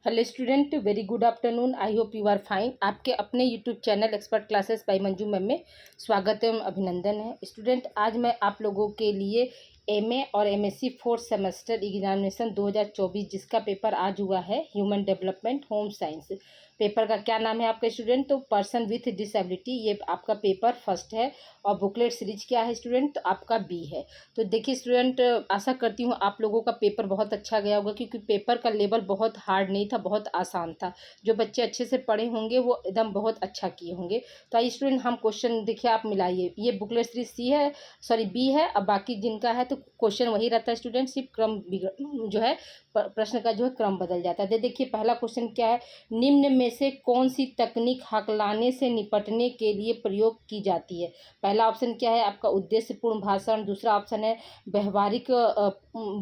Hello student, very good afternoon. I hope you are fine. आपके अपने YouTube channel expert classes by Manju ma'am में स्वागत एवं अभिनंदन है। स्टूडेंट, आज मैं आप लोगों के लिए एमए और एमएससी फोर्थ सेमेस्टर एग्जामिनेशन 2024 जिसका पेपर आज हुआ है, human development home science. Paper का क्या नाम है आपका स्टूडेंट? तो पर्सन विथ डिसेबिलिटी, ये आपका पेपर फर्स्ट है। और बुकलेट सीरीज क्या है स्टूडेंट? तो आपका बी है। तो देखिए स्टूडेंट, आशा करती हूँ आप लोगों का पेपर बहुत अच्छा गया होगा, क्योंकि पेपर का लेवल बहुत हार्ड नहीं था, बहुत आसान था। जो बच्चे अच्छे से पढ़े होंगे वो एकदम बहुत अच्छा किए होंगे। तो आइए स्टूडेंट, हम क्वेश्चन देखिए, आप मिलाइए। ये बुकलेट सीरीज सी है, सॉरी बी है। अब बाकी जिनका है तो क्वेश्चन वही रहता है स्टूडेंट, सिर्फ क्रम जो है प्रश्न का जो है क्रम बदल जाता है। देखिए पहला क्वेश्चन क्या है, निम्न में से कौन सी तकनीक हकलाने से निपटने के लिए प्रयोग की जाती है? पहला ऑप्शन क्या है आपका? उद्देश्यपूर्ण भाषण। दूसरा ऑप्शन है व्यवहारिक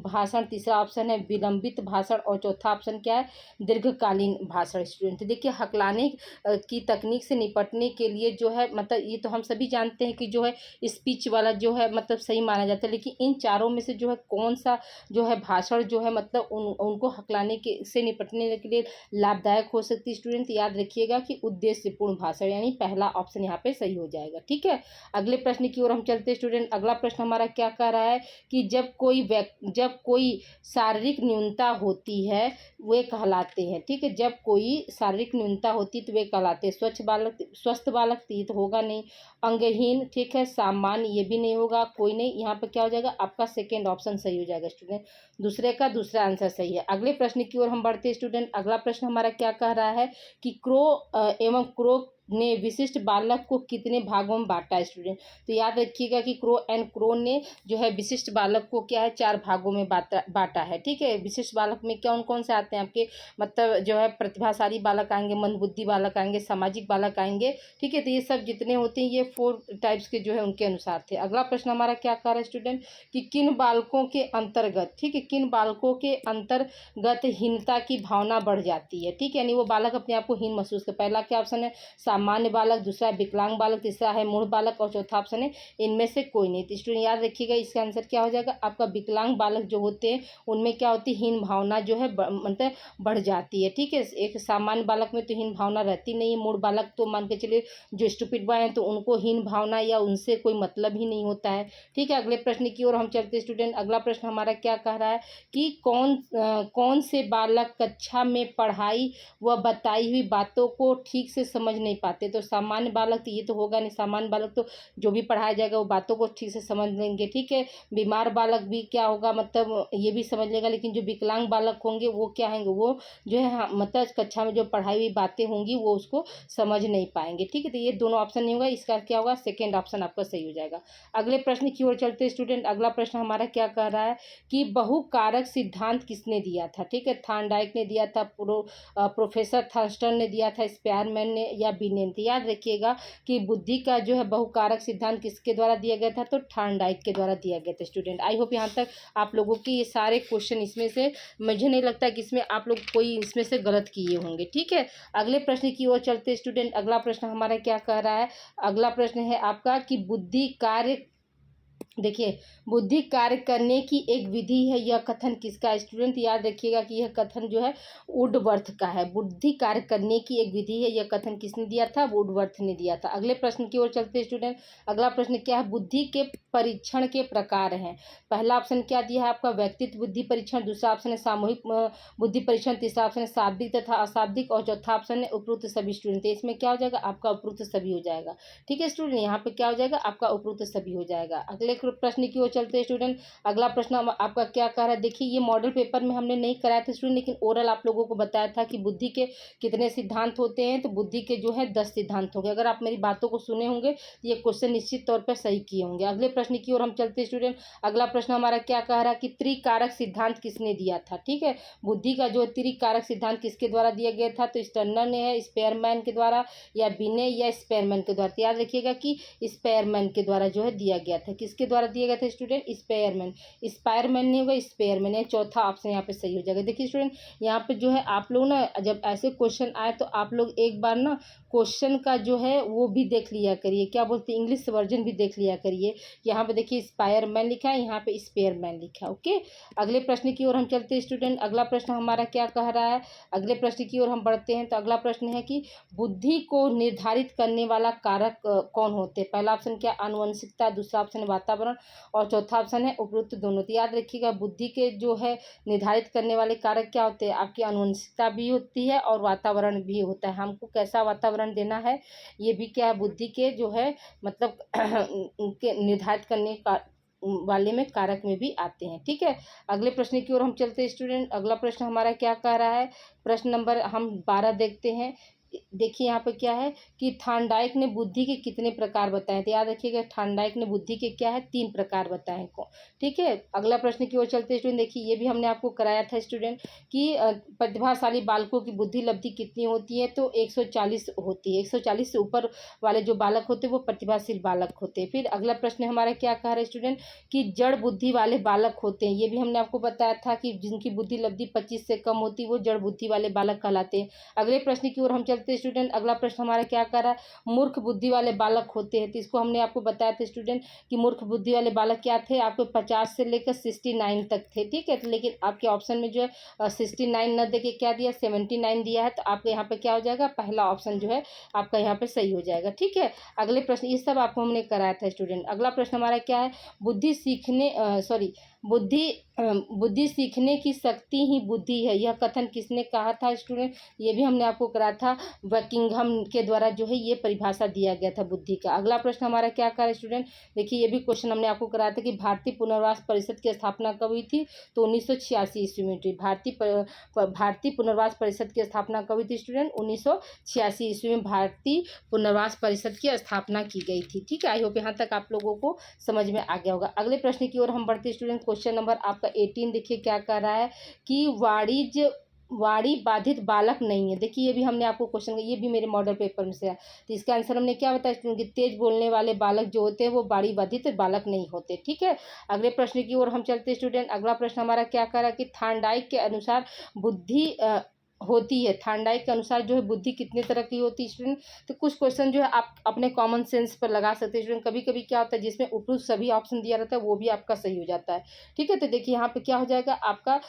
भाषण। तीसरा ऑप्शन है विलंबित भाषण। और चौथा ऑप्शन क्या है? दीर्घकालीन भाषण। स्टूडेंट देखिए, हकलाने की तकनीक से निपटने के लिए जो है, मतलब ये तो हम सभी जानते हैं कि जो है स्पीच वाला जो है मतलब सही माना जाता है, लेकिन इन चारों में से जो है कौन सा जो है भाषण जो है मतलब उनको हकलाने के से निपटने के लिए लाभदायक हो सकती है? स्टूडेंट याद रखिएगा कि उद्देश्यपूर्ण भाषण, यानी पहला ऑप्शन यहाँ पे सही हो जाएगा। ठीक है, अगले प्रश्न की ओर हम चलते हैं स्टूडेंट। अगला प्रश्न हमारा क्या कह रहा है कि जब कोई शारीरिक न्यूनता होती है वे कहलाते हैं। ठीक है, जब कोई शारीरिक न्यूनता होती है तो वे कहलाते हैं स्वस्थ बालक, तो ये तो होगा नहीं। अंगहीन, ठीक है। सामान्य, ये भी नहीं होगा, कोई नहीं। यहाँ पे क्या हो जाएगा आपका? सेकेंड ऑप्शन सही हो जाएगा स्टूडेंट। दूसरे का दूसरा आंसर सही है। अगले प्रश्न की ओर हम बढ़ते हैं स्टूडेंट। अगला प्रश्न हमारा क्या कह रहा है कि क्रो एवं क्रो ने विशिष्ट बालक को कितने भागों में बांटा है? स्टूडेंट तो याद रखिएगा कि क्रो एंड क्रो ने जो है विशिष्ट बालक को क्या है, 4 भागों में बांटा है। ठीक है, विशिष्ट बालक में कौन कौन से आते हैं आपके? मतलब जो है प्रतिभाशाली बालक आएंगे, मंदबुद्धि बालक आएंगे, सामाजिक बालक आएंगे। ठीक है, तो ये सब जितने होते हैं ये 4 टाइप्स के जो है उनके अनुसार थे। अगला प्रश्न हमारा क्या कह रहा है स्टूडेंट कि किन बालकों के अंतर्गत, ठीक है, किन बालकों के अंतर्गत हीनता की भावना बढ़ जाती है? ठीक है, यानी वो बालक अपने आप को हीन महसूस कर। पहला क्या ऑप्शन है? सामान्य बालक। दूसरा है विकलांग बालक। तीसरा है मूढ़ बालक। और चौथा ऑप्शन है इनमें से कोई नहीं। तो स्टूडेंट याद रखिएगा, इसका आंसर क्या हो जाएगा आपका? विकलांग बालक जो होते हैं उनमें क्या होती है? हीन भावना जो है मतलब बढ़ जाती है। ठीक है, एक सामान्य बालक में तो हीन भावना रहती नहीं है। मूढ़ बालक तो मान के चलिए जो स्टूपिड बॉय हैं तो उनको हीन भावना या उनसे कोई मतलब ही नहीं होता है। ठीक है, अगले प्रश्न की ओर हम चलते हैं स्टूडेंट। अगला प्रश्न हमारा क्या कह रहा है कि कौन से बालक कक्षा में पढ़ाई व बताई हुई बातों को ठीक से समझ नहीं पाते? तो सामान्य बालक, तो ये तो होगा नहीं। सामान्य बालक तो जो भी पढ़ाया जाएगा वो बातों को ठीक से समझ लेंगे। ठीक है, बीमार बालक भी क्या होगा, मतलब ये भी समझ लेगा, लेकिन जो विकलांग बालक होंगे वो क्या होंगे, वो जो है हाँ, मतलब कक्षा में जो पढ़ाई हुई बातें होंगी वो उसको समझ नहीं पाएंगे। ठीक है, तो ये दोनों ऑप्शन नहीं होगा, इसका क्या होगा? सेकेंड ऑप्शन आपका सही हो जाएगा। अगले प्रश्न की ओर चलते स्टूडेंट। अगला प्रश्न हमारा क्या कह रहा है कि बहुकारक सिद्धांत किसने दिया था? ठीक है, थॉर्नडाइक ने दिया था, प्रोफेसर थर्स्टन ने दिया था, स्पेयरमैन ने, या बिनेट? याद रखिएगा कि बुद्धि का जो है बहुकारक सिद्धांत किसके द्वारा दिया गया था? तो थॉर्नडाइक के द्वारा दिया गया था। स्टूडेंट आई होप यहाँ तक आप लोगों के ये सारे क्वेश्चन, इसमें से मुझे नहीं लगता कि इसमें आप लोग कोई इसमें से गलत किए होंगे। ठीक है, अगले प्रश्न की ओर चलते स्टूडेंट। अगला प्रश्न हमारा क्या कह रहा है? अगला प्रश्न है आपका कि बुद्धि कार्य, देखिए बुद्धि कार्य करने की एक विधि है, यह कथन किसका है? स्टूडेंट याद रखिएगा कि यह कथन जो है वुडवर्थ का है। बुद्धि कार्य करने की एक विधि है, यह कथन किसने दिया था? वुडवर्थ ने दिया था। अगले प्रश्न की ओर चलते हैं स्टूडेंट। अगला प्रश्न क्या है? बुद्धि के परीक्षण के प्रकार हैं। पहला ऑप्शन क्या दिया है आपका? व्यक्तित्व बुद्धि परीक्षण। दूसरा ऑप्शन है सामूहिक बुद्धि परीक्षण। तीसरा ऑप्शन है शाब्दिक तथा अशाब्दिक। और चौथा ऑप्शन है उपरोक्त सभी। स्टूडेंट इसमें क्या हो जाएगा आपका? उपरोक्त सभी हो जाएगा। ठीक है स्टूडेंट, यहाँ पे क्या हो जाएगा आपका? उपरोक्त सभी हो जाएगा। अगले प्रश्न की ओर चलते हैं स्टूडेंट। अगला प्रश्न आपका क्या कह रहा है? देखिए ये मॉडल पेपर में हमने नहीं कराया था स्टूडेंट, लेकिन ओरल आप लोगों को बताया था कि बुद्धि के कितने सिद्धांत होते हैं। तो बुद्धि के जो है 10 सिद्धांत हो गए। अगर आप मेरी बातों को सुने होंगे तो ये क्वेश्चन निश्चित तौर पर सही किए होंगे। अगले प्रश्न की ओर हम चलते हैं स्टूडेंट। अगला प्रश्न हमारा क्या कह रहा है कि त्रिकारक सिद्धांत किसने दिया था? ठीक है, बुद्धि का जो त्रिकारक सिद्धांत किसके द्वारा दिया गया था? तो स्टर्नर ने है, स्पेयरमैन के द्वारा, या बिने, या स्पेयरमैन के द्वारा। याद रखिएगा कि स्पेयरमैन के द्वारा जो है दिया गया था। किसके द्वारा दिया गया था स्टूडेंट? स्पेयरमैन। स्पायरमैन नहीं होगा, स्पेयरमैन है। चौथा ऑप्शन यहाँ पे सही हो जाएगा। देखिए स्टूडेंट, यहाँ पे जो है आप लोग ना जब ऐसे क्वेश्चन आए तो आप लोग एक बार ना क्वेश्चन का जो है वो भी देख लिया करिए, क्या बोलते हैं इंग्लिश वर्जन भी देख लिया करिए। यहाँ पे देखिए स्पायरमैन लिखा है, यहाँ पे स्पेयरमैन लिखा है। ओके, अगले प्रश्न की ओर हम चलते हैं स्टूडेंट। अगला प्रश्न हमारा क्या कह रहा है, अगले प्रश्न की ओर हम बढ़ते हैं। तो अगला प्रश्न है कि बुद्धि को निर्धारित करने वाला कारक कौन होते हैं। पहला ऑप्शन क्या, आनुवंशिकता, दूसरा ऑप्शन है वातावरण, और चौथा ऑप्शन है उपरोक्त दोनों। तो याद रखिएगा बुद्धि के जो है निर्धारित करने वाले कारक क्या होते हैं, आपकी आनुवंशिकता भी होती है और वातावरण भी होता है। हमको कैसा वातावरण देना है, ये भी क्या है बुद्धि के जो है मतलब उनके निर्धारित करने का वाले में कारक में भी आते हैं। ठीक है, अगले प्रश्न की ओर हम चलते हैं स्टूडेंट। अगला प्रश्न हमारा क्या कह रहा है, प्रश्न नंबर हम 12 देखते हैं। देखिए यहाँ पे क्या है कि थार्नडाइक ने बुद्धि के कितने प्रकार बताए। तो याद रखिएगा थार्नडाइक ने बुद्धि के क्या है 3 प्रकार बताए को। ठीक है, अगला प्रश्न की ओर चलते स्टूडेंट। देखिए ये भी हमने आपको कराया था स्टूडेंट कि प्रतिभाशाली बालकों की बुद्धि लब्धि कितनी होती है, तो 140 होती है। 140 से ऊपर वाले जो बालक होते हैं वो प्रतिभाशील बालक होते हैं। फिर अगला प्रश्न हमारा क्या कह रहा है स्टूडेंट कि जड़ बुद्धि वाले बालक होते हैं। ये भी हमने आपको बताया था कि जिनकी बुद्धि लब्धि 25 से कम होती है वो जड़ बुद्धि वाले बालक कहलाते हैं। अगले प्रश्न की ओर हम चलते स्टूडेंट। अगला प्रश्न हमारा क्या कर रहा है, मूर्ख बुद्धि वाले बालक होते हैं। तो इसको हमने आपको बताया था स्टूडेंट कि मूर्ख बुद्धि वाले बालक क्या थे, आपको 50 से लेकर 69 तक थे। ठीक है, लेकिन आपके ऑप्शन में जो है 69 न देके क्या दिया 79 दिया है। तो आपके यहाँ पे क्या हो जाएगा, पहला ऑप्शन जो है आपका यहाँ पे सही हो जाएगा। ठीक है, अगले प्रश्न ये सब आपको हमने कराया था स्टूडेंट। अगला प्रश्न हमारा क्या है, बुद्धि सीखने बुद्धि सीखने की शक्ति ही बुद्धि है, यह कथन किसने कहा था स्टूडेंट। ये भी हमने आपको करा था, बकिंघम के द्वारा जो है ये परिभाषा दिया गया था बुद्धि का। अगला प्रश्न हमारा क्या कहा स्टूडेंट, देखिए ये भी क्वेश्चन हमने आपको कराया था कि भारतीय पुनर्वास परिषद की स्थापना कब हुई थी, तो 1986 ईस्वी में हुई। भारतीय पुनर्वास परिषद की स्थापना कब हुई थी स्टूडेंट, 1986 ईस्वी में भारतीय पुनर्वास परिषद की स्थापना की गई थी। ठीक है, आई होप यहाँ तक आप लोगों को समझ में आ गया होगा। अगले प्रश्न की ओर हम बढ़ते स्टूडेंट। क्वेश्चन नंबर आपका 18 देखिए क्या कह रहा है कि वाणी बाधित बालक नहीं है। देखिए ये भी हमने आपको क्वेश्चन, ये भी मेरे मॉडल पेपर में से है। तो इसका आंसर हमने क्या बताया स्टूडेंट कि तेज बोलने वाले बालक जो होते हैं वो वाणी बाधित बालक नहीं होते। ठीक है, अगले प्रश्न की ओर हम चलते स्टूडेंट। अगला प्रश्न हमारा क्या कह रहा है कि थार्नडाइक के अनुसार बुद्धि होती है। थार्नडाइक के अनुसार जो है बुद्धि कितने तरह की होती है स्टूडेंट। तो कुछ क्वेश्चन जो है आप अपने कॉमन सेंस पर लगा सकते हैं स्टूडेंट। कभी कभी क्या होता है जिसमें उपरोक्त सभी ऑप्शन दिया रहता है वो भी आपका सही हो जाता है। ठीक है, तो देखिए यहाँ पे क्या हो जाएगा आपका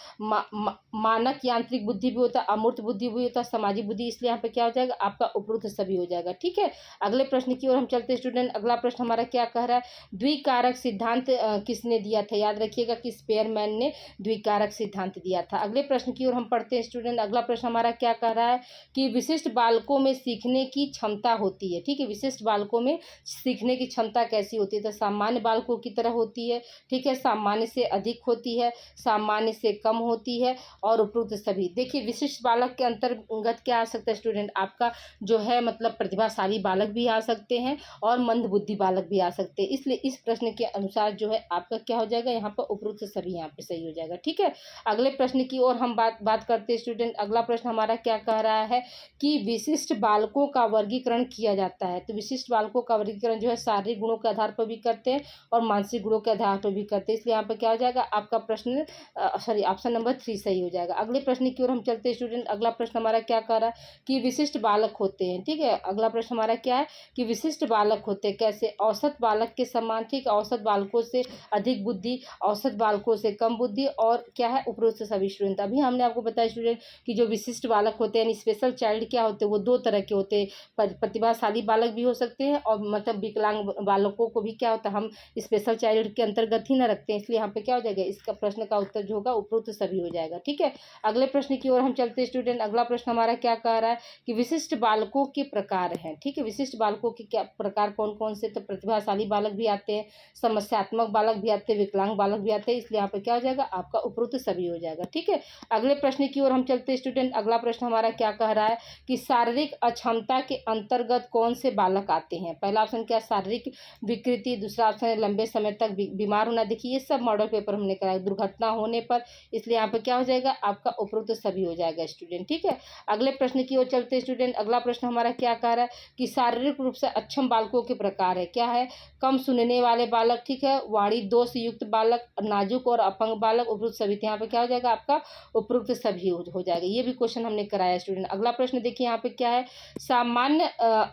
मानक यांत्रिक बुद्धि भी होता है, अमूर्त बुद्धि भी होता है, सामाजिक बुद्धि, इसलिए यहाँ पे क्या हो जाएगा आपका उपरोक्त सभी हो जाएगा। ठीक है, अगले प्रश्न की ओर हम चलते स्टूडेंट। अगला प्रश्न हमारा क्या कह रहा है, द्विकारक सिद्धांत किसने दिया था। याद रखिएगा कि स्पेयरमैन ने द्विकारक सिद्धांत दिया था। अगले प्रश्न की ओर हम पढ़ते हैं स्टूडेंट। अगला प्रश्न हमारा क्या कह रहा है कि विशिष्ट बालकों में सीखने की क्षमता होती है। ठीक है, विशिष्ट बालकों में सीखने की क्षमता कैसी होती है, तो सामान्य बालकों की तरह होती है। ठीक है, सामान्य से अधिक होती है, सामान्य से कम होती है और उपरोक्त सभी। देखिए विशिष्ट बालक के अंतर्गत क्या आ सकता है स्टूडेंट, आपका जो है मतलब प्रतिभाशाली बालक भी आ सकते हैं और मंदबुद्धि बालक भी आ सकते हैं। इसलिए इस प्रश्न के अनुसार जो है आपका क्या हो जाएगा यहाँ पर उपरोक्त सभी यहाँ पे सही हो जाएगा। ठीक है, अगले प्रश्न की ओर हम बात करते हैं स्टूडेंट। अगला प्रश्न हमारा क्या कह रहा है कि विशिष्ट बालकों का वर्गीकरण किया जाता है। तो विशिष्ट बालकों का वर्गीकरण जो है शारीरिक गुणों के आधार पर भी करते हैं और मानसिक गुणों के आधार पर भी करते हैं। इसलिए यहाँ पर क्या हो जाएगा आपका प्रश्न ऑप्शन नंबर 3 सही हो जाएगा। अगले प्रश्न की ओर हम चलते हैं स्टूडेंट। अगला प्रश्न हमारा क्या कह रहा है कि विशिष्ट बालक होते हैं। ठीक है, अगला प्रश्न हमारा क्या है कि विशिष्ट बालक होते हैं कैसे, औसत बालक के समान। ठीक है, औसत बालकों से अधिक बुद्धि, औसत बालकों से कम बुद्धि और क्या है उपरोक्त से सभी स्टूडेंट। अभी हमने आपको बताया स्टूडेंट कि जो विशिष्ट बालक होते हैं स्पेशल चाइल्ड क्या होते हैं, वो 2 तरह के होते हैं, प्रतिभाशाली बालक भी हो सकते हैं और मतलब विकलांग बालकों को भी क्या होता है हम स्पेशल चाइल्ड के अंतर्गत ही ना रखते हैं। इसलिए यहाँ पे क्या हो जाएगा इसका प्रश्न का उत्तर जो होगा उपरोक्त सभी हो जाएगा। ठीक है, अगले प्रश्न की ओर हम चलते हैं स्टूडेंट। अगला प्रश्न हमारा क्या कह रहा है कि विशिष्ट बालकों के प्रकार हैं। ठीक है, विशिष्ट बालकों के क्या प्रकार कौन कौन से, तो प्रतिभाशाली बालक भी आते हैं, समस्यात्मक बालक भी आते हैं, विकलांग बालक भी आते हैं। इसलिए यहाँ पे क्या हो जाएगा आपका उपरोक्त सभी हो जाएगा। ठीक है, अगले प्रश्न की ओर हम चलते हैं स्टूडेंट। अगला प्रश्न हमारा क्या कह रहा है कि शारीरिक अक्षमता के अंतर्गत कौन से बालक आते हैं। पहला ऑप्शन क्या, शारीरिक विकृति, दूसरा ऑप्शन है लंबे समय तक बीमार होना। देखिए ये सब मॉडल पेपर हमने कराया, दुर्घटना होने पर, इसलिए यहाँ पे क्या हो जाएगा आपका उपरोक्त सभी हो जाएगा स्टूडेंट। ठीक है, अगले प्रश्न की ओर चलते स्टूडेंट। अगला प्रश्न हमारा क्या कह रहा है कि शारीरिक रूप से अक्षम बालकों के प्रकार है। क्या है, कम सुनने वाले बालक, ठीक है, वाणी दोष युक्त बालक, नाजुक और अपंग बालक, उपरोक्त सभी। यहाँ पे क्या हो जाएगा आपका उपरोक्त सभी हो जाएगा। ये भी भी क्वेश्चन हमने कराया स्टूडेंट। अगला प्रश्न देखिए यहाँ पे क्या है, सामान्य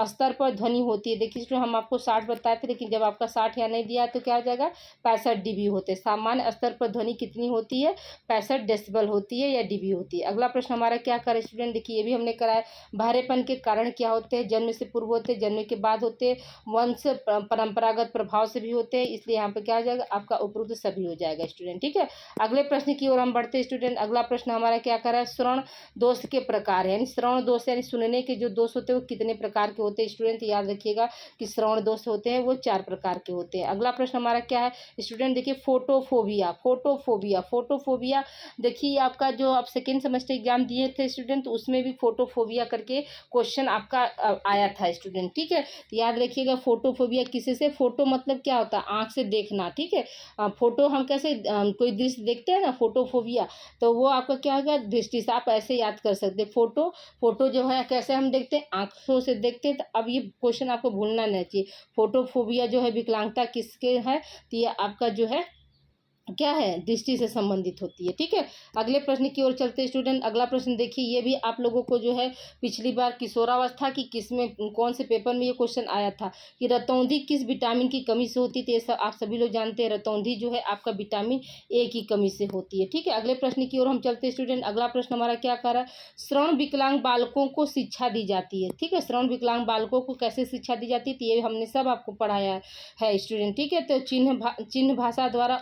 स्तर पर ध्वनि होती है। देखिए स्टूडेंट हम आपको 60 बताए थे, लेकिन जब आपका 60 यहाँ नहीं दिया तो क्या हो जाएगा, 65 डीबी होते हैं। सामान्य स्तर पर ध्वनि कितनी होती है, 65 डेसिबल होती है या डीबी होती है। अगला प्रश्न हमारा क्या करे स्टूडेंट, देखिए ये भी हमने कराया, बहरेपन के कारण क्या होते हैं, जन्म से पूर्व होते हैं, जन्म के बाद होते हैं, वंश परंपरागत प्रभाव से भी होते हैं, इसलिए यहाँ पे क्या हो जाएगा, आपका उपरोक्त सभी हो जाएगा स्टूडेंट। ठीक है, अगले प्रश्न की ओर हम बढ़ते हैं स्टूडेंट। अगला प्रश्न हमारा क्या कर रहा है, श्रवण दोष के प्रकार है, यानी श्रवण दोष यानी सुनने के जो दोष होते हैं वो कितने प्रकार के होते हैं स्टूडेंट, याद रखिएगा कि श्रवण दोष होते हैं वो 4 प्रकार के होते हैं। अगला प्रश्न हमारा क्या है स्टूडेंट, देखिए फोटोफोबिया। फोटोफोबिया फोटोफोबिया देखिए आपका जो आप सेकेंड सेमेस्टर एग्जाम दिए थे स्टूडेंट, तो उसमें भी फोटोफोबिया करके क्वेश्चन आपका आया था स्टूडेंट। ठीक है, तो याद रखिएगा फोटोफोबिया किसी से, फोटो मतलब क्या होता है, आँख से देखना। ठीक है, फोटो हम कैसे कोई दृश्य देखते हैं ना, फोटोफोबिया, तो वो आपका क्या होगा, दृष्टि से। आप ऐसे याद कर सकते हैं, फोटो जो है कैसे हम देखते हैं, आंखों से देखते हैं। तो अब ये क्वेश्चन आपको भूलना नहीं चाहिए, फोटोफोबिया जो है विकलांगता किसके है, तो ये आपका जो है क्या है, दृष्टि से संबंधित होती है। ठीक है, अगले प्रश्न की ओर चलते हैं स्टूडेंट। अगला प्रश्न देखिए, ये भी आप लोगों को जो है पिछली बार किशोरावस्था की किस में कौन से पेपर में ये क्वेश्चन आया था कि रतौंधी किस विटामिन की कमी से होती थी। ये सब आप सभी लोग जानते हैं, रतौंधी जो है आपका विटामिन ए की कमी से होती है। ठीक है, अगले प्रश्न की ओर हम चलते हैं स्टूडेंट। अगला प्रश्न हमारा क्या कर रहा है, श्रवण विकलांग बालकों को शिक्षा दी जाती है। ठीक है, श्रवण विकलांग बालकों को कैसे शिक्षा दी जाती है, तो ये हमने सब आपको पढ़ाया है स्टूडेंट। ठीक है, तो चिन्ह भाषा द्वारा,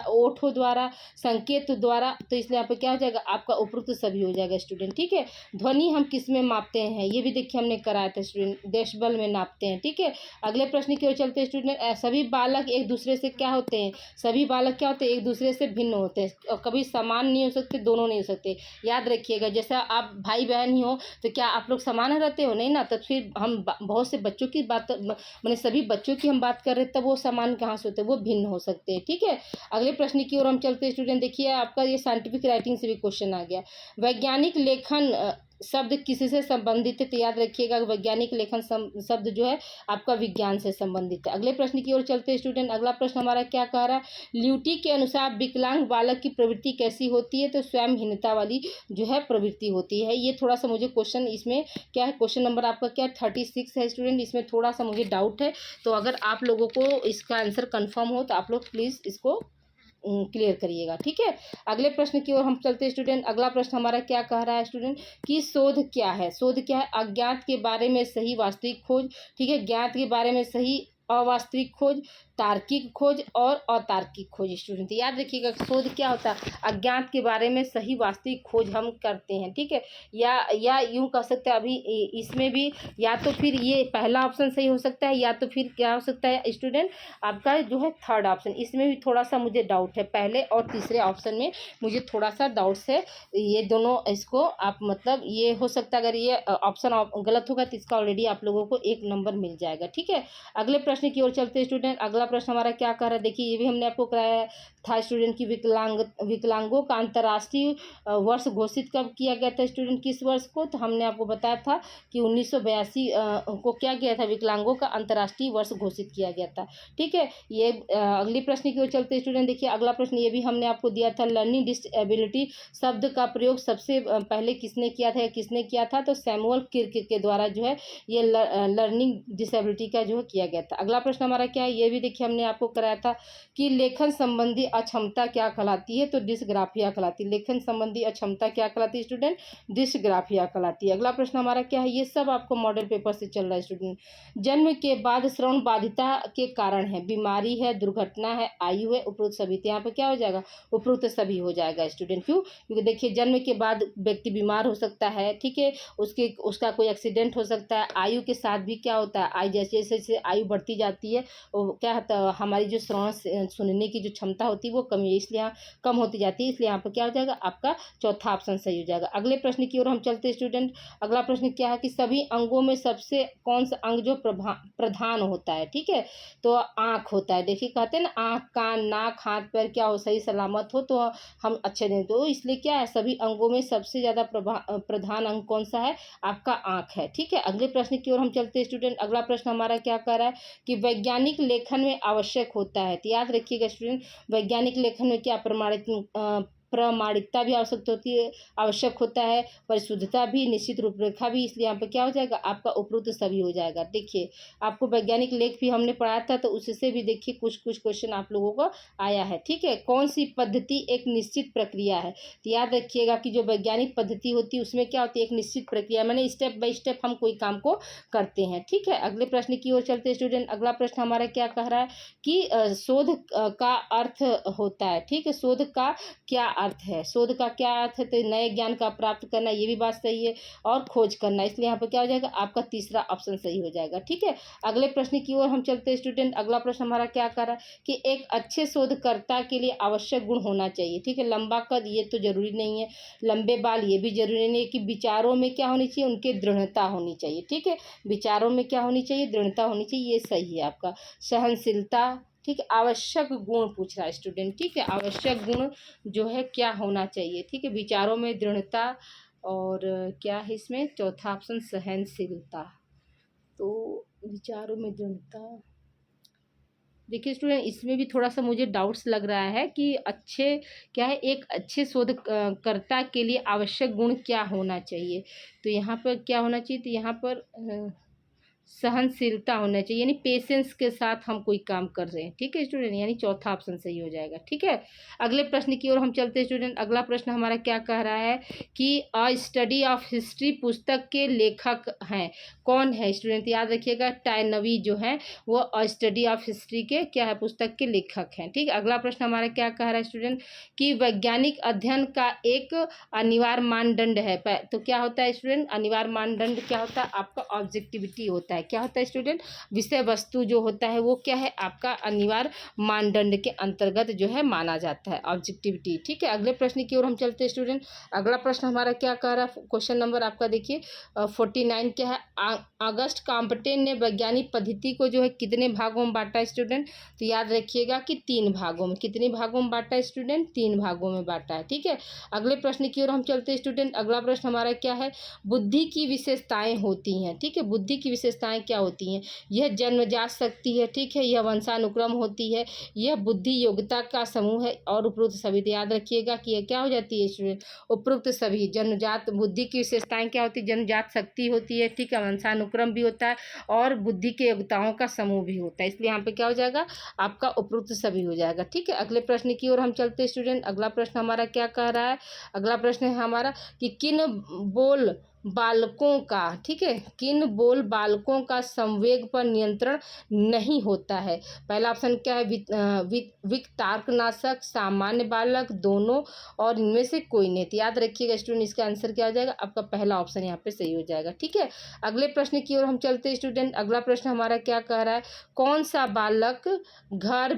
ओठों द्वारा, संकेत द्वारा, तो इसलिए यहाँ पे क्या हो जाएगा, आपका उपरोक्त सभी हो जाएगा स्टूडेंट। ठीक है, ध्वनि हम किस में मापते हैं, ये भी देखिए हमने कराया था स्टूडेंट, डेसिबल में नापते हैं। ठीक है, अगले प्रश्न की ओर चलते हैं स्टूडेंट। सभी बालक एक दूसरे से क्या होते हैं, सभी बालक क्या होते हैं, एक दूसरे से भिन्न होते हैं, और कभी समान नहीं हो सकते, दोनों नहीं हो सकते। याद रखिएगा, जैसा आप भाई बहन ही हो तो क्या आप लोग समान रहते हो, नहीं ना, तो फिर हम बहुत से बच्चों की बात, मैंने सभी बच्चों की हम बात कर रहे हैं, तब वो समान कहाँ से होते हैं, वो भिन्न हो सकते हैं। ठीक है, अगले प्रश्न की ओर हम चलते हैं स्टूडेंट। देखिए आपका ये साइंटिफिक राइटिंग से भी क्वेश्चन आ गया, वैज्ञानिक लेखन शब्द किसी से संबंधित है, तो याद रखिएगा वैज्ञानिक लेखन शब्द जो है आपका विज्ञान से संबंधित है। अगले प्रश्न की ओर चलते हैं स्टूडेंट। अगला प्रश्न हमारा क्या कह रहा है, ल्यूटी के अनुसार विकलांग बालक की प्रवृत्ति कैसी होती है, तो स्वयंहीनता वाली जो है प्रवृत्ति होती है। ये थोड़ा सा मुझे क्वेश्चन इसमें क्या है, क्वेश्चन नंबर आपका क्या 36 है स्टूडेंट, इसमें थोड़ा सा मुझे डाउट है, तो अगर आप लोगों को इसका आंसर कन्फर्म हो तो आप लोग प्लीज़ इसको क्लियर करिएगा। ठीक है, अगले प्रश्न की ओर हम चलते हैं स्टूडेंट। अगला प्रश्न हमारा क्या कह रहा है स्टूडेंट कि शोध क्या है, शोध क्या है, अज्ञात के बारे में सही वास्तविक खोज। ठीक है, ज्ञात के बारे में सही अवास्तविक खोज, तार्किक खोज और अतार्किक खोज स्टूडेंट। याद रखिएगा शोध क्या होता है, अज्ञात के बारे में सही वास्तविक खोज हम करते हैं। ठीक है, या यूं कह सकते हैं, अभी इसमें भी या तो फिर ये पहला ऑप्शन सही हो सकता है, या तो फिर क्या हो सकता है स्टूडेंट आपका जो है थर्ड ऑप्शन, इसमें भी थोड़ा सा मुझे डाउट है, पहले और तीसरे ऑप्शन में मुझे थोड़ा सा डाउट्स है। ये दोनों इसको आप मतलब ये हो सकता है, अगर ये ऑप्शन गलत होगा तो इसका ऑलरेडी आप लोगों को 1 नंबर मिल जाएगा। ठीक है, अगले प्रश्न की ओर चलते हैं स्टूडेंट। अगला प्रश्न हमारा क्या कर रहा है, देखिए ये भी हमने आपको कराया था स्टूडेंट की विकलांगों का अंतर्राष्ट्रीय वर्ष घोषित कब किया गया था स्टूडेंट, किस वर्ष को, तो हमने आपको बताया था कि 1982 को क्या किया था, विकलांगों का अंतर्राष्ट्रीय वर्ष घोषित किया गया था। ठीक है, ये अगली प्रश्न की ओर चलते स्टूडेंट। देखिए अगला प्रश्न ये भी हमने आपको दिया था, लर्निंग डिसेबिलिटी शब्द का प्रयोग सबसे पहले किसने किया था, तो सैमुअल किर्क के द्वारा जो है ये लर्निंग डिसेबिलिटी का जो है किया गया था। अगला प्रश्न हमारा क्या है, ये भी देखिए हमने आपको कराया था कि लेखन संबंधी अक्षमता क्या कहलाती है, तो डिस्ग्राफिया कहलाती है। लेखन संबंधी अक्षमता क्या कहलाती है स्टूडेंट, डिस्ग्राफिया कहलाती है। अगला प्रश्न हमारा क्या है, ये सब आपको मॉडल पेपर से चल रहा है स्टूडेंट। जन्म के बाद श्रवण बाधिता के कारण है, बीमारी है, दुर्घटना है, आयु है, उपरोक्त सभी, तो यहाँ पे क्या हो जाएगा, उपरोक्त सभी हो जाएगा स्टूडेंट। क्यों, क्योंकि देखिए जन्म के बाद व्यक्ति बीमार हो सकता है, ठीक है, उसका कोई एक्सीडेंट हो सकता है, आयु के साथ भी क्या होता है, जैसे जैसे आयु बढ़ती जाती है वो क्या होता है, हमारी जो श्रवण सुनने की जो क्षमता होती है वो कमी, इसलिए कम होती जाती है, इसलिए यहाँ पर क्या हो जाएगा, आपका चौथा ऑप्शन सही हो जाएगा। अगले प्रश्न की ओर हम चलते हैं स्टूडेंट। अगला प्रश्न क्या है कि सभी अंगों में सबसे कौन सा अंग जो प्रधान होता है, ठीक है, तो आँख होता है। देखिए कहते हैं ना, आँख, कान, नाक, हाथ पैर क्या हो, सही सलामत हो तो हम अच्छे नहीं, तो इसलिए क्या है, सभी अंगों में सबसे ज़्यादा प्रधान अंग कौन सा है, आपका आँख है। ठीक है, अगले प्रश्न की ओर हम चलते हैं स्टूडेंट। अगला प्रश्न हमारा क्या कर रहा है कि वैज्ञानिक लेखन में आवश्यक होता है, तो याद रखिएगा स्टूडेंट, वैज्ञानिक लेखन में क्या प्रामाणिकता भी आवश्यक होता है, परिशुद्धता भी, निश्चित रूपरेखा भी। इसलिए यहाँ पे क्या हो जाएगा आपका उपरोक्त सभी हो जाएगा। देखिए आपको वैज्ञानिक लेख भी हमने पढ़ाया था, तो उससे भी देखिए कुछ कुछ क्वेश्चन आप लोगों को आया है। ठीक है, कौन सी पद्धति एक निश्चित प्रक्रिया है? तो याद रखिएगा कि जो वैज्ञानिक पद्धति होती है उसमें क्या होती है, एक निश्चित प्रक्रिया, माने स्टेप बाय स्टेप हम कोई काम को करते हैं। ठीक है, अगले प्रश्न की ओर चलते हैं स्टूडेंट। अगला प्रश्न हमारा क्या कह रहा है कि शोध का अर्थ होता है। ठीक है, शोध का क्या अर्थ है? शोध का क्या अर्थ है? तो नए ज्ञान का प्राप्त करना, ये भी बात सही है, और खोज करना। इसलिए यहाँ पर क्या हो जाएगा आपका तीसरा ऑप्शन सही हो जाएगा। ठीक है, अगले प्रश्न की ओर हम चलते हैं स्टूडेंट। अगला प्रश्न हमारा क्या कर रहा है कि एक अच्छे शोधकर्ता के लिए आवश्यक गुण होना चाहिए। ठीक है, लंबा कद ये तो जरूरी नहीं है, लंबे बाल ये भी जरूरी नहीं है, कि विचारों में क्या होनी चाहिए, उनकी दृढ़ता होनी चाहिए। ठीक है, विचारों में क्या होनी चाहिए, दृढ़ता होनी चाहिए, ये सही है आपका। सहनशीलता, ठीक है, आवश्यक गुण पूछ रहा है स्टूडेंट। ठीक है, आवश्यक गुण जो है क्या होना चाहिए। ठीक है, विचारों में दृढ़ता, और क्या है इसमें चौथा ऑप्शन सहनशीलता। तो विचारों में दृढ़ता, देखिए स्टूडेंट इसमें भी थोड़ा सा मुझे डाउट्स लग रहा है कि अच्छे क्या है, एक अच्छे शोधकर्ता के लिए आवश्यक गुण क्या होना चाहिए। तो यहाँ पर क्या होना चाहिए, तो यहाँ पर सहनशीलता होना चाहिए, यानी पेशेंस के साथ हम कोई काम कर रहे हैं। ठीक है स्टूडेंट, यानी चौथा ऑप्शन सही हो जाएगा। ठीक है, अगले प्रश्न की ओर हम चलते हैं स्टूडेंट। अगला प्रश्न हमारा क्या कह रहा है कि अ स्टडी ऑफ हिस्ट्री पुस्तक के लेखक हैं, कौन है स्टूडेंट? याद रखिएगा टायनवी जो है वो अ स्टडी ऑफ हिस्ट्री के क्या है, पुस्तक के लेखक हैं। ठीक है, अगला प्रश्न हमारा क्या कह रहा है स्टूडेंट कि वैज्ञानिक अध्ययन का एक अनिवार्य मानदंड है। तो क्या होता है स्टूडेंट, अनिवार्य मानदंड क्या होता है आपका, ऑब्जेक्टिविटी होता है। क्या होता है स्टूडेंट, विषय वस्तु जो होता है वो क्या है आपका अनिवार्य मानदंड के अंतर्गत जो है माना जाता है, ऑब्जेक्टिविटी। ठीक है, अगले प्रश्न की ओर हम चलते हैं स्टूडेंट। अगला प्रश्न हमारा क्या कह रहा है, क्वेश्चन नंबर आपका देखिए 49 क्या है, अगस्ट कॉम्पटे ने वैज्ञानिक पद्धति को जो है कितने भागों में बांटा स्टूडेंट? तो याद रखिएगा कि 3 भागों में। कितने भागों में बांटा स्टूडेंट? 3 भागों में बांटा है। ठीक है, अगले प्रश्न की ओर हम चलते हैं स्टूडेंट। अगला प्रश्न हमारा क्या है, बुद्धि की विशेषताएं होती हैं। ठीक है, बुद्धि की विशेषताएं क्या होती हैं? यह जन्मजात शक्ति है। ठीक है, यह वंशानुक्रम होती है, यह बुद्धि योग्यता का समूह है, और उपरोक्त सभी। तो याद रखिएगा कि यह क्या हो जाती है स्टूडेंट, उपरोक्त सभी। जन्मजात बुद्धि की विशेषताएं क्या होती है, जन्मजात शक्ति होती है। ठीक है, वंशानुक्रम भी होता है, और बुद्धि के योग्यताओं का समूह भी होता है। इसलिए यहाँ पे क्या हो जाएगा आपका उपरोक्त सभी हो जाएगा। ठीक है, अगले प्रश्न की ओर हम चलते हैं स्टूडेंट। अगला प्रश्न हमारा क्या कह रहा है, अगला प्रश्न है हमारा कि किन बोल बालकों का, ठीक है, किन बोल बालकों का संवेग पर नियंत्रण नहीं होता है? पहला ऑप्शन क्या है, विकतार्कनाशक, सामान्य बालक, दोनों, और इनमें से कोई नहीं। तो याद रखिएगा स्टूडेंट इसका आंसर क्या हो जाएगा आपका पहला ऑप्शन यहाँ पे सही हो जाएगा। ठीक है, अगले प्रश्न की ओर हम चलते हैं स्टूडेंट। अगला प्रश्न हमारा क्या कह रहा है, कौन सा बालक घर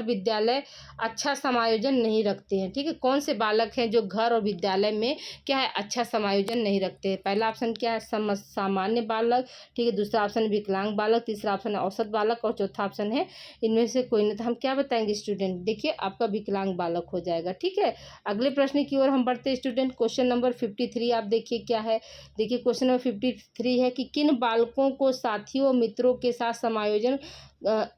विद्यालय अच्छा समायोजन नहीं रखते हैं? ठीक है, कौन से बालक हैं जो घर और विद्यालय में क्या है अच्छा समायोजन नहीं रखते हैं? पहला ऑप्शन क्या है, सामान्य बालक। ठीक है, दूसरा ऑप्शन है विकलांग बालक, तीसरा ऑप्शन है औसत बालक, और चौथा ऑप्शन है इनमें से कोई नहीं। तो हम क्या बताएंगे स्टूडेंट, देखिए आपका विकलांग बालक हो जाएगा। ठीक है, अगले प्रश्न की ओर हम बढ़ते हैं स्टूडेंट। क्वेश्चन नंबर 53 आप देखिए क्या है, देखिए क्वेश्चन नंबर 53 है कि किन बालकों को साथियों मित्रों के साथ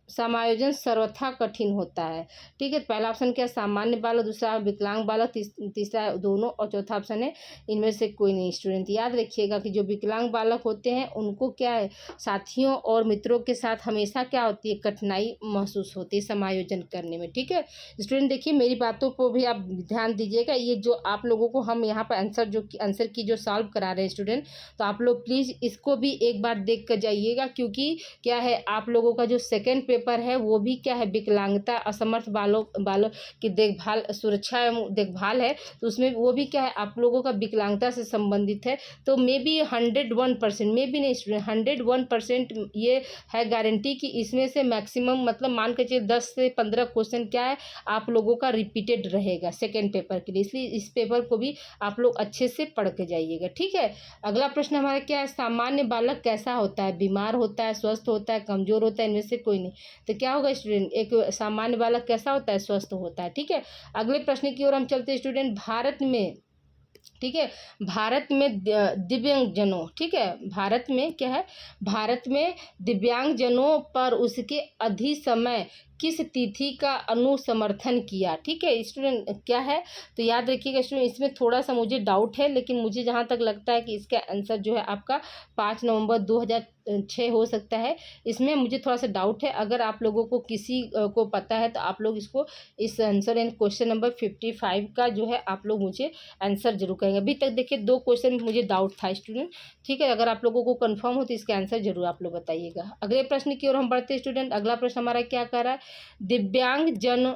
समायोजन सर्वथा कठिन होता है? ठीक है, पहला ऑप्शन क्या है, सामान्य बालक, दूसरा विकलांग बालक, तीसरा दोनों, और चौथा ऑप्शन है इनमें से कोई नहीं। स्टूडेंट याद रखिएगा कि जो विकलांग बालक होते हैं उनको क्या है साथियों और मित्रों के साथ हमेशा क्या होती है, कठिनाई महसूस होती है समायोजन करने में। ठीक है स्टूडेंट, देखिए मेरी बातों को भी आप ध्यान दीजिएगा। ये जो आप लोगों को हम यहाँ पर आंसर की जो सॉल्व करा रहे हैं स्टूडेंट, तो आप लोग प्लीज़ इसको भी एक बार देख कर जाइएगा, क्योंकि क्या है आप लोगों का जो सेकेंड पेपर है वो भी क्या है विकलांगता असमर्थ बालों की देखभाल, सुरक्षा एवं देखभाल है, तो उसमें वो भी क्या है आप लोगों का विकलांगता से संबंधित है। तो मे बी 101%, मे बी नहीं स्टूडेंट 101% ये है गारंटी कि इसमें से मैक्सिमम मतलब मान के चलिए 10 से 15 क्वेश्चन क्या है आप लोगों का रिपीटेड रहेगा सेकेंड पेपर के लिए। इसलिए इस पेपर को भी आप लोग अच्छे से पढ़ के जाइएगा। ठीक है, अगला प्रश्न हमारा क्या है, सामान्य बालक कैसा होता है, बीमार होता है, स्वस्थ होता है, कमजोर होता है, इनमें से कोई नहीं। तो क्या होगा स्टूडेंट, एक सामान्य बालक कैसा होता है, स्वस्थ होता है। ठीक है, अगले प्रश्न की ओर हम चलते हैं स्टूडेंट। भारत में, ठीक है, भारत में दिव्यांगजनों, ठीक है, भारत में क्या है, भारत में दिव्यांगजनों पर उसके अधिक समय किस तिथि का अनुसमर्थन किया। ठीक है स्टूडेंट, क्या है तो याद रखिएगा स्टूडेंट, इसमें थोड़ा सा मुझे डाउट है, लेकिन मुझे जहाँ तक लगता है कि इसका आंसर जो है आपका 5 नवंबर 2006 हो सकता है। इसमें मुझे थोड़ा सा डाउट है, अगर आप लोगों को किसी को पता है तो आप लोग इसको इस आंसर एंड क्वेश्चन नंबर 55 का जो है आप लोग मुझे आंसर जरूर करेंगे। अभी तक देखिए 2 क्वेश्चन में मुझे डाउट था स्टूडेंट। ठीक है, अगर आप लोगों को कंफर्म हो तो इसका आंसर जरूर आप लोग बताइएगा। अगले प्रश्न की ओर हम बढ़ते हैं स्टूडेंट। अगला प्रश्न हमारा क्या कह रहा है, दिव्यांग जन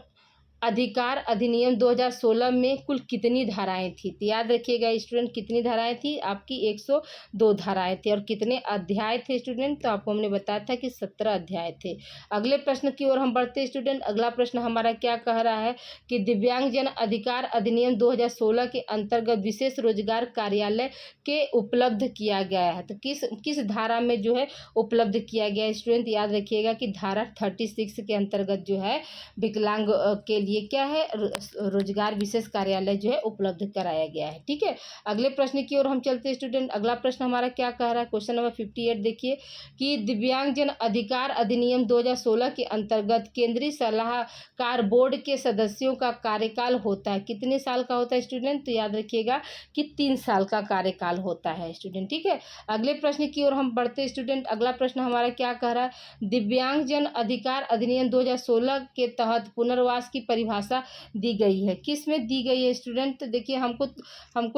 अधिकार अधिनियम 2016 में कुल कितनी धाराएं थी। तो याद रखिएगा स्टूडेंट, कितनी धाराएं थी आपकी, 102 धाराएं थी। और कितने अध्याय थे स्टूडेंट, तो आपको हमने बताया था कि 17 अध्याय थे। अगले प्रश्न की ओर हम बढ़ते हैं स्टूडेंट। अगला प्रश्न हमारा क्या कह रहा है कि दिव्यांग जन अधिकार अधिनियम 2016 के अंतर्गत विशेष रोजगार कार्यालय के उपलब्ध किया गया है। तो किस धारा में जो है उपलब्ध किया गया है स्टूडेंट, याद रखिएगा कि धारा 36 के अंतर्गत जो है विकलांग के लिए क्या है, रोजगार विशेष कार्यालय जो है उपलब्ध कराया गया है। ठीक है, अगले प्रश्न की ओर हम चलते हैं स्टूडेंट। अगला प्रश्न हमारा क्या कह रहा है, क्वेश्चन नंबर 58 देखिए कि दिव्यांगजन अधिकार अधिनियम 2016 के अंतर्गत केंद्रीय सलाहकार बोर्ड के सदस्यों का कार्यकाल होता है, कितने साल का होता है स्टूडेंट, तो याद रखिएगा कि 3 साल का कार्यकाल होता है स्टूडेंट। ठीक है, अगले प्रश्न की ओर हम बढ़ते हैं स्टूडेंट। अगला प्रश्न हमारा क्या कह रहा है, दिव्यांगजन अधिकार अधिनियम 2016 के तहत पुनर्वास की परिभाषा दी गई है, किस में दी गई है स्टूडेंट। तो देखिए हमको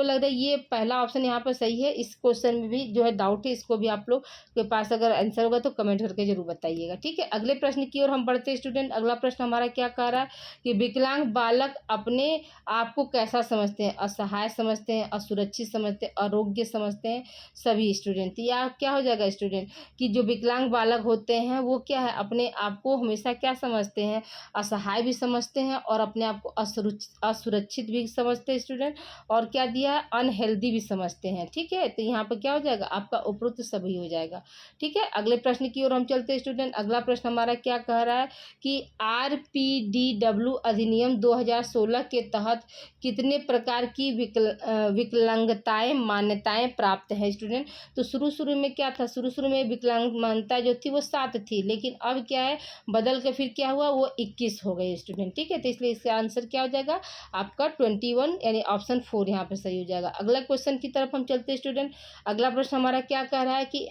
लग रहा है ये पहला ऑप्शन यहाँ पर सही है। इस क्वेश्चन में भी जो है डाउट है, इसको भी आप लोग के पास अगर आंसर होगा तो कमेंट करके जरूर बताइएगा। ठीक है, अगले प्रश्न की ओर हम बढ़ते हैं स्टूडेंट। अगला प्रश्न हमारा क्या कह रहा है कि विकलांग बालक अपने आप को कैसा समझते हैं, असहाय समझते हैं, असुरक्षित समझते हैं, अयोग्य समझते हैं, सभी स्टूडेंट। या क्या हो जाएगा स्टूडेंट कि जो विकलांग बालक होते हैं वो क्या है, अपने आप को हमेशा क्या समझते हैं, असहाय भी समझते हैं और अपने आप को असुरक्षित भी समझते हैं स्टूडेंट, और क्या दिया है, अनहेल्दी भी समझते हैं। ठीक है, तो यहाँ पर क्या हो जाएगा आपका उपरोक्त सभी हो जाएगा। ठीक है, अगले प्रश्न की ओर हम चलते हैं स्टूडेंट। अगला प्रश्न हमारा क्या कह रहा है कि RPDW अधिनियम 2016 के तहत कितने प्रकार की विकलांगताएं मान्यताएं प्राप्त है स्टूडेंट। तो शुरू में क्या था, शुरू में विकलांग मान्यता जो थी वो 7 थी, लेकिन अब क्या है बदल के फिर क्या हुआ, वो 21 हो गए स्टूडेंट। ठीक है, तो इसलिए इसका आंसर क्या हो जाएगा आपका 21, यानी ऑप्शन 4 यहाँ पे सही हो जाएगा। अगला क्वेश्चन की तरफ हम चलते हैं स्टूडेंट। अगला प्रश्न हमारा क्या कह रहा है कि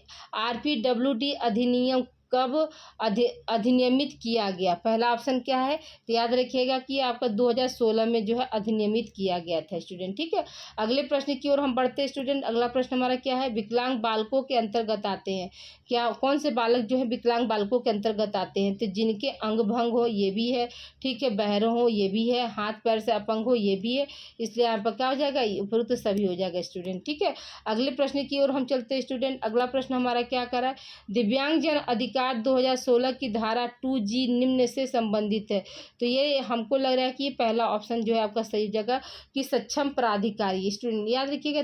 RPWD अधिनियम कब अधिनियमित किया गया। पहला ऑप्शन क्या है, तो याद रखिएगा कि आपका 2016 में जो है अधिनियमित किया गया था स्टूडेंट। ठीक है, अगले प्रश्न की ओर हम बढ़ते हैं स्टूडेंट। अगला प्रश्न हमारा क्या है, विकलांग बालकों के अंतर्गत आते हैं, क्या कौन से बालक जो है विकलांग बालकों के अंतर्गत आते हैं, तो जिनके अंग भंग हो ये भी है, ठीक है, बहरे हो ये भी है, हाथ पैर से अपंग हो ये भी है, इसलिए यहाँ पर क्या हो जाएगा उपरोक्त सभी हो जाएगा स्टूडेंट। ठीक है, अगले प्रश्न की ओर हम चलते हैं स्टूडेंट। अगला प्रश्न हमारा क्या कर रहा है, दिव्यांगजन अधिकार 2016 की धारा 2G निम्न से संबंधित है। तो ये हमको लग रहा है कि ये पहला ऑप्शन जो है आपका सही जगह कि सक्षम प्राधिकारी स्टूडेंट। याद रखिएगा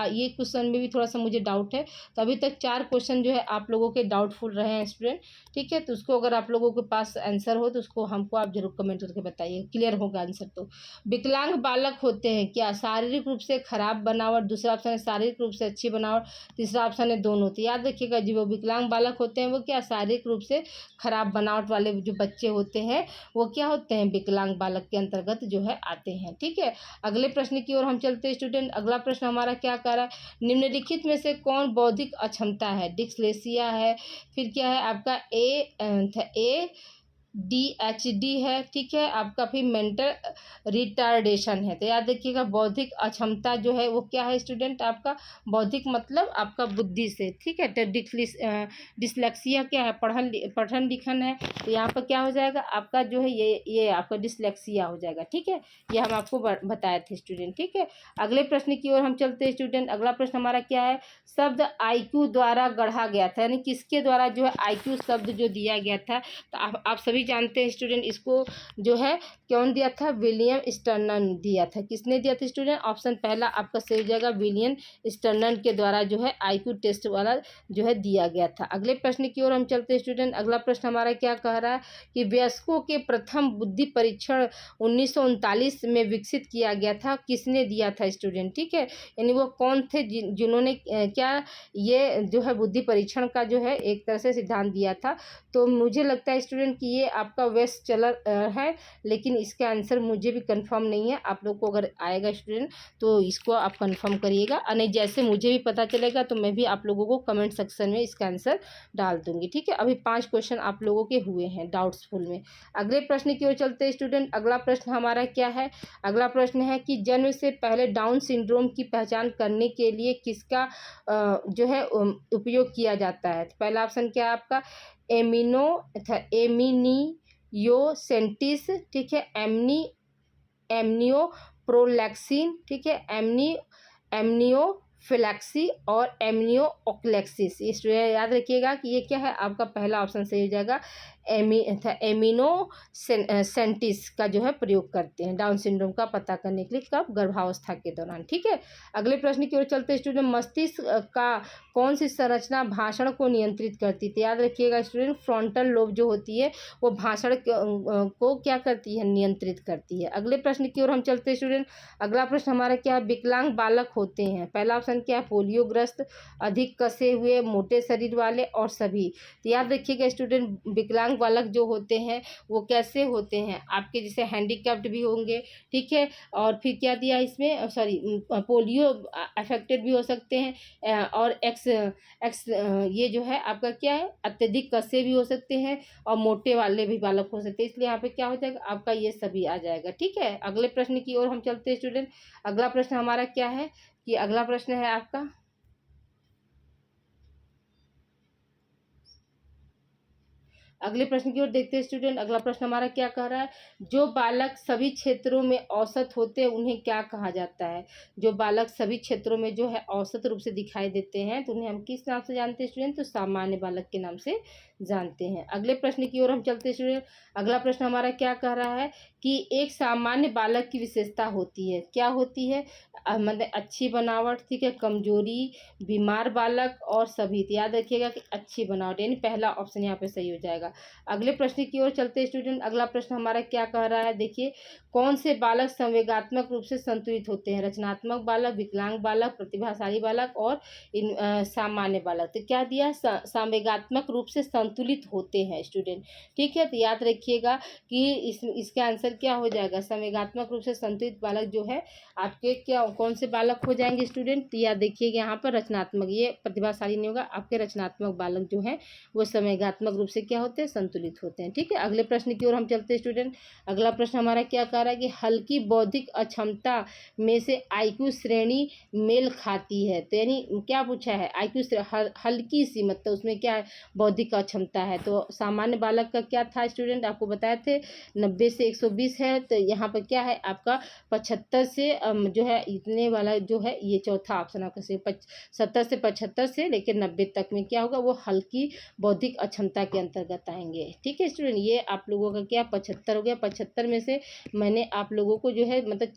ये क्वेश्चन में भी थोड़ा सा मुझे डाउट है, तो अभी तक 4 क्वेश्चन जो है आप लोगों के डाउटफुल रहे हैं स्टूडेंट। ठीक है, तो उसको अगर आप लोगों के पास आंसर हो तो उसको हमको आप जरूर कमेंट करके बताइए, क्लियर होगा आंसर। तो विकलांग बालक होते हैं क्या, शारीरिक रूप से खराब बनावट, दूसरा ऑप्शन है शारीरिक रूप से अच्छी बनावट, तीसरा ऑप्शन है दोनों। तो याद रखिएगा जो विकलांग बालक होते हैं वो क्या शारीरिक रूप से खराब बनावट वाले जो बच्चे होते हैं वो क्या होते हैं, विकलांग बालक के अंतर्गत जो है आते हैं। ठीक है, अगले प्रश्न की ओर हम चलते हैं स्टूडेंट। अगला प्रश्न हमारा क्या कह रहा है, निम्नलिखित में से कौन बौद्धिक अक्षमता है, डिस्लेक्सिया है, फिर क्या है आपका ADHD है, ठीक है, आपका फिर मेंटल रिटार्डेशन है। तो याद रखिएगा बौद्धिक अक्षमता जो है वो क्या है स्टूडेंट, आपका बौद्धिक मतलब आपका बुद्धि से। ठीक है, तो डिस्लेक्सिया क्या है, पठन लिखन है, तो यहाँ पर क्या हो जाएगा आपका जो है ये आपका डिस्लेक्सिया हो जाएगा। ठीक है, ये हम आपको बताए थे स्टूडेंट। ठीक है, अगले प्रश्न की ओर हम चलते हैं स्टूडेंट। अगला प्रश्न हमारा क्या है, शब्द IQ द्वारा गढ़ा गया था, यानी किसके द्वारा जो है IQ शब्द जो दिया गया था। तो आप सभी जानते हैं स्टूडेंट, इसको जो है कौन दिया था, विलियम स्टर्नन दिया था। किसने दिया था स्टूडेंट, ऑप्शन पहला आपका सही हो जाएगा, विलियम स्टर्नन के द्वारा जो है IQ टेस्ट वाला जो है दिया गया था। अगले प्रश्न की ओर हम चलते हैं स्टूडेंट। अगला प्रश्न हमारा क्या कह रहा है कि वयस्कों के प्रथम बुद्धि परीक्षण 1939 में विकसित किया गया था, किसने दिया था स्टूडेंट। ठीक है, यानी वो कौन थे जिन्होंने क्या ये जो है बुद्धि परीक्षण का जो है एक तरह से सिद्धांत दिया था। तो मुझे लगता है स्टूडेंट कि ये आपका वेस्ट चलर है, लेकिन इसका आंसर मुझे भी कंफर्म नहीं है। आप लोग को अगर आएगा स्टूडेंट तो इसको आप कंफर्म करिएगा, और नहीं जैसे मुझे भी पता चलेगा तो मैं भी आप लोगों को कमेंट सेक्शन में इसका आंसर डाल दूंगी। ठीक है, अभी 5 क्वेश्चन आप लोगों के हुए हैं डाउट्सफुल में। अगले प्रश्न की ओर चलते हैं स्टूडेंट। अगला प्रश्न हमारा क्या है? अगला प्रश्न है कि जन्म से पहले डाउन सिंड्रोम की पहचान करने के लिए किसका जो है उपयोग किया जाता है? तो पहला ऑप्शन क्या है आपका? एमिनियोसेंटिस, ठीक है, एमनियोप्रोलैक्सिन, ठीक है, एमनियोफिलैक्सी और एमनियोओक्लेक्सिस। ये स्टूडेंट याद रखिएगा कि ये क्या है आपका पहला ऑप्शन सही हो जाएगा। एमिनोसेंटिस का जो है प्रयोग करते हैं डाउन सिंड्रोम का पता करने के लिए, कब? गर्भावस्था के दौरान। ठीक है, अगले प्रश्न की ओर चलते हैं स्टूडेंट। मस्तिष्क का कौन सी संरचना भाषण को नियंत्रित करती है? तो याद रखिएगा स्टूडेंट, फ्रंटल लोब जो होती है वो भाषण को क्या करती है? नियंत्रित करती है। अगले प्रश्न की ओर हम चलते हैं स्टूडेंट। अगला प्रश्न हमारा क्या है? विकलांग बालक होते हैं। पहला ऑप्शन क्या है? पोलियोग्रस्त, अधिक कसे हुए, मोटे शरीर वाले और सभी। तो याद रखिएगा स्टूडेंट, विकलांग बालक जो होते हैं वो कैसे होते हैं? आपके जैसे हैंडीकैप्ड भी होंगे, ठीक है, और फिर क्या दिया इसमें, सॉरी, पोलियो अफेक्टेड भी हो सकते हैं, और एक्स ये जो है आपका क्या है? अत्यधिक कसे भी हो सकते हैं और मोटे वाले भी बालक हो सकते हैं। इसलिए यहाँ पे क्या हो जाएगा आपका? ये सभी आ जाएगा। ठीक है, अगले प्रश्न की ओर हम चलते हैं स्टूडेंट। अगला प्रश्न हमारा क्या है कि अगला प्रश्न है आपका, अगले प्रश्न की ओर देखते हैं स्टूडेंट। अगला प्रश्न हमारा क्या कह रहा है? जो बालक सभी क्षेत्रों में औसत होते हैं उन्हें क्या कहा जाता है? जो बालक सभी क्षेत्रों में जो है औसत रूप से दिखाई देते हैं तो उन्हें हम किस नाम से जानते हैं स्टूडेंट? तो सामान्य बालक के नाम से जानते हैं। अगले प्रश्न की ओर हम चलते हैं स्टूडेंट। अगला प्रश्न हमारा क्या कह रहा है कि एक सामान्य बालक की विशेषता होती है, क्या होती है? मतलब अच्छी बनावट, ठीक है, कमजोरी, बीमार बालक और सभी। तो याद रखिएगा कि अच्छी बनावट, यानी पहला ऑप्शन यहाँ पे सही हो जाएगा। अगले प्रश्न की ओर चलते हैं स्टूडेंट। अगला प्रश्न हमारा क्या कह रहा है? देखिए, कौन से बालक संवेगात्मक रूप से संतुलित होते हैं? रचनात्मक बालक, विकलांग बालक, प्रतिभाशाली बालक और सामान्य बालक। तो क्या दिया? संवेगात्मक रूप से संतुलित होते हैं स्टूडेंट। ठीक है, तो याद रखिएगा कि इसका आंसर क्या हो जाएगा? संवेगात्मक रूप से संतुलित बालक जो है आपके क्या कौन से बालक हो जाएंगे स्टूडेंट? तो याद देखिएगा यहाँ पर रचनात्मक, ये प्रतिभाशाली नहीं होगा, आपके रचनात्मक बालक जो है वो संवेगात्मक रूप से क्या होते हैं? संतुलित होते हैं। ठीक है, अगले प्रश्न की ओर हम चलते हैं स्टूडेंट। अगला प्रश्न हमारा क्या कह रहा है कि हल्की बौद्धिक अक्षमता में से आईक्यू श्रेणी मेल खाती है? तो यानी क्या पूछा है? आईक्यू हल्की सी, मतलब उसमें क्या है? बौद्धिक अक्षमता है। तो सामान्य बालक का क्या था स्टूडेंट? आपको बताए थे 90 से 120 है, तो यहाँ पर क्या है आपका 75 से जो है इतने वाला जो है ये चौथा ऑप्शन आपका सही। 70 से 75 से लेकर 90 तक में क्या होगा? वो हल्की बौद्धिक अक्षमता के अंतर्गत आएंगे। ठीक है स्टूडेंट, ये आप लोगों का क्या 75 हो गया। 75 में से मैंने आप लोगों को जो है मतलब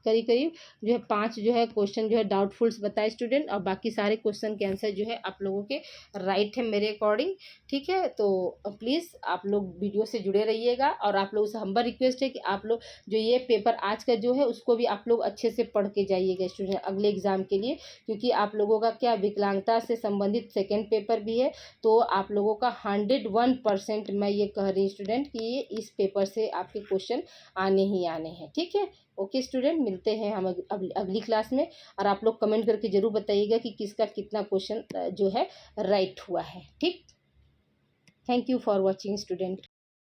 करीब करीब जो है 5 जो है क्वेश्चन जो है डाउटफुल्स बताए स्टूडेंट, और बाकी सारे क्वेश्चन के आंसर जो है आप लोगों के राइट है मेरे अकॉर्डिंग। ठीक है, तो प्लीज़ आप लोग वीडियो से जुड़े रहिएगा, और आप लोगों से हम्बल रिक्वेस्ट है कि आप लोग जो ये पेपर आज का जो है उसको भी आप लोग अच्छे से पढ़ के जाइएगा स्टूडेंट अगले एग्ज़ाम के लिए, क्योंकि आप लोगों का क्या विकलांगता से संबंधित सेकेंड पेपर भी है। तो आप लोगों का 101% मैं ये कह रही हूँ स्टूडेंट कि ये इस पेपर से आपके क्वेश्चन आने ही आने हैं। ठीक है, ओके स्टूडेंट, मिलते हैं हम अगली क्लास में, और आप लोग कमेंट करके ज़रूर बताइएगा कि किसका कितना क्वेश्चन जो है राइट हुआ है। ठीक, thank you for watching student.